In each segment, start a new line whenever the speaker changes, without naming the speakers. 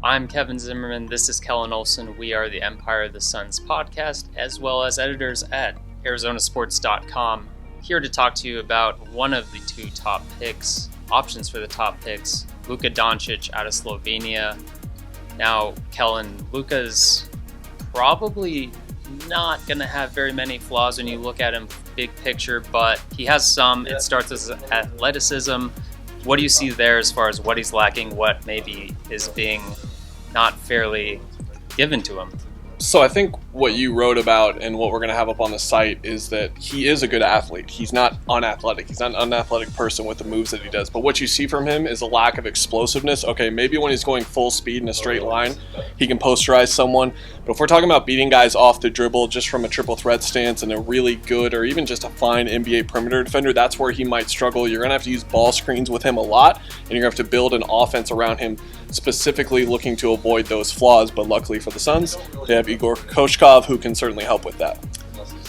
I'm Kevin Zimmerman. This is Kellen Olson. We are the Empire of the Suns podcast, as well as editors at ArizonaSports.com, here to talk to you about one of the two top picks, options for the top picks, Luka Doncic out of Slovenia. Now, Kellen, Luka's probably not going to have very many flaws when you look at him big picture, but he has some. It starts as athleticism. What do you see there as far as what he's lacking, what maybe is being not fairly given to him?
So I think what you wrote about and what we're going to have up on the site is that he is a good athlete. He's not unathletic. He's not an unathletic person with the moves that he does. But what you see from him is a lack of explosiveness. Okay, maybe when he's going full speed in a straight line, he can posterize someone. But if we're talking about beating guys off the dribble just from a triple threat stance and a really good or even just a fine NBA perimeter defender, that's where he might struggle. You're going to have to use ball screens with him a lot, and you're going to have to build an offense around him specifically looking to avoid those flaws. But luckily for the Suns, they have Igor Koshkov, who can certainly help with that.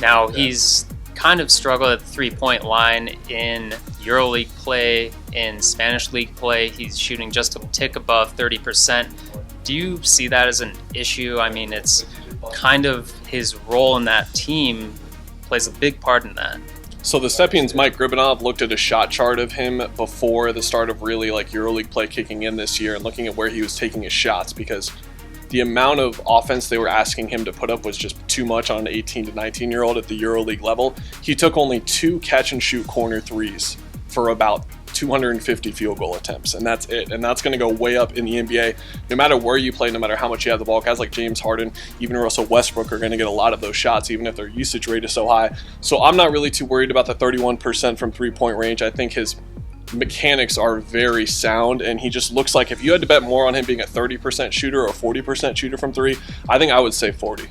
Now, he's kind of struggled at the three-point line in EuroLeague play, in Spanish League play. He's shooting just a tick above 30%. Do you see that as an issue? I mean, it's kind of his role in that team plays a big part in that.
So the Stepian's Mike Gribinov looked at a shot chart of him before the start of really EuroLeague play kicking in this year and looking at where he was taking his shots, because the amount of offense they were asking him to put up was just too much on an 18 to 19-year-old at the EuroLeague level. He took only 2 catch-and-shoot corner threes for about 250 field goal attempts, and that's it. And that's going to go way up in the NBA. No matter where you play, no matter how much you have the ball, guys like James Harden, even Russell Westbrook are going to get a lot of those shots, even if their usage rate is so high. So I'm not really too worried about the 31% from three-point range. I think his mechanics are very sound, and he just looks like if you had to bet more on him being a 30% shooter or 40% shooter from three, I think I would say 40.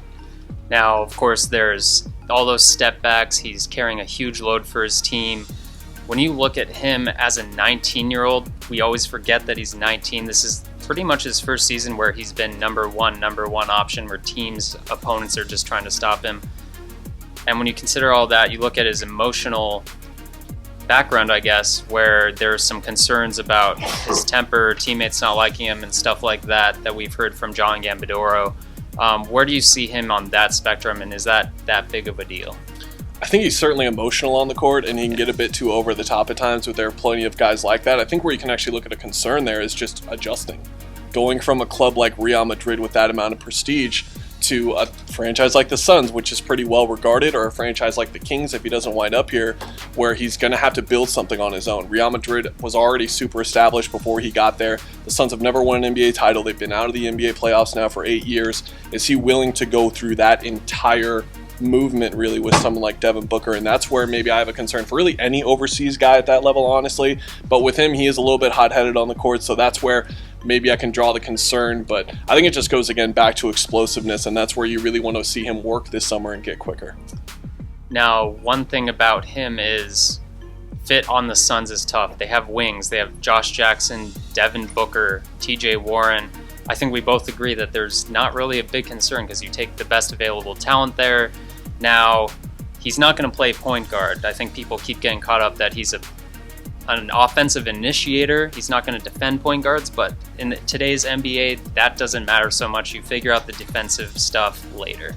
Now, of course, there's all those step backs. He's carrying a huge load for his team. When you look at him as a 19-year-old, we always forget that he's 19. This is pretty much his first season where he's been number one option, where teams, opponents are just trying to stop him. And when you consider all that, you look at his emotional background, I guess, where there's some concerns about his temper, teammates not liking him, and stuff like that we've heard from John Gambadoro. Where do you see him on that spectrum, and is that big of a deal?
I think he's certainly emotional on the court, and he can get a bit too over the top at times, but there are plenty of guys like that. I think where you can actually look at a concern there is just adjusting. Going from a club like Real Madrid with that amount of prestige to a franchise like the Suns, which is pretty well regarded, or a franchise like the Kings if he doesn't wind up here, where he's going to have to build something on his own. Real Madrid was already super established before he got there. The Suns have never won an NBA title. They've been out of the NBA playoffs now for 8 years. Is he willing to go through that entire movement really with someone like Devin Booker? And that's where maybe I have a concern for really any overseas guy at that level, honestly. But with him, he is a little bit hot-headed on the court, so that's where maybe I can draw the concern. But I think it just goes again back to explosiveness, and that's where you really want to see him work this summer and get quicker.
Now, one thing about him is fit on the Suns is tough. They have wings. They have Josh Jackson, Devin Booker, TJ Warren. I think we both agree that there's not really a big concern because you take the best available talent there. Now, he's not going to play point guard. I think people keep getting caught up that he's an offensive initiator. He's not going to defend point guards, but in today's NBA, that doesn't matter so much. You figure out the defensive stuff later.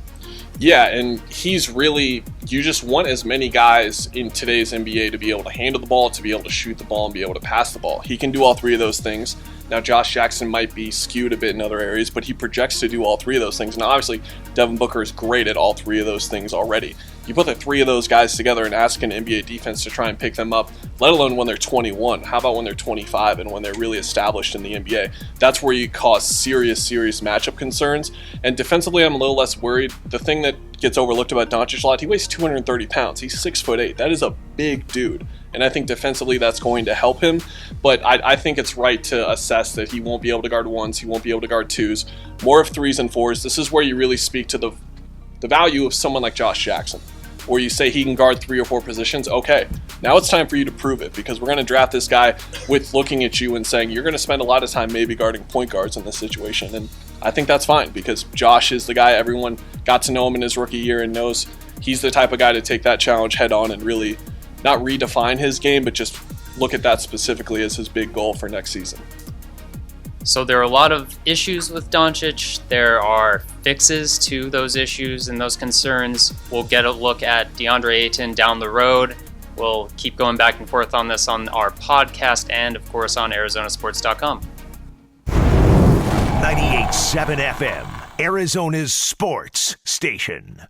Yeah, and he's really, you just want as many guys in today's NBA to be able to handle the ball, to be able to shoot the ball, and be able to pass the ball. He can do all three of those things. Now, Josh Jackson might be skewed a bit in other areas, but he projects to do all three of those things. Now, obviously, Devin Booker is great at all three of those things already. You put the three of those guys together and ask an NBA defense to try and pick them up, let alone when they're 21. How about when they're 25 and when they're really established in the NBA? That's where you cause serious matchup concerns. And defensively, I'm a little less worried. The thing that gets overlooked about Doncic a lot, he weighs 230 pounds. He's 6'8". That is a big dude. And I think defensively that's going to help him. But I think it's right to assess that he won't be able to guard ones, he won't be able to guard twos. More of threes and fours. This is where you really speak to the value of someone like Josh Jackson, where you say he can guard 3 or 4 positions. Okay, now it's time for you to prove it, because we're going to draft this guy with looking at you and saying you're going to spend a lot of time maybe guarding point guards in this situation. And I think that's fine, because Josh is the guy. Everyone got to know him in his rookie year and knows he's the type of guy to take that challenge head on and really not redefine his game, but just look at that specifically as his big goal for next season.
So there are a lot of issues with Doncic. There are fixes to those issues and those concerns. We'll get a look at DeAndre Ayton down the road. We'll keep going back and forth on this on our podcast and, of course, on ArizonaSports.com.
98.7 FM, Arizona's sports station.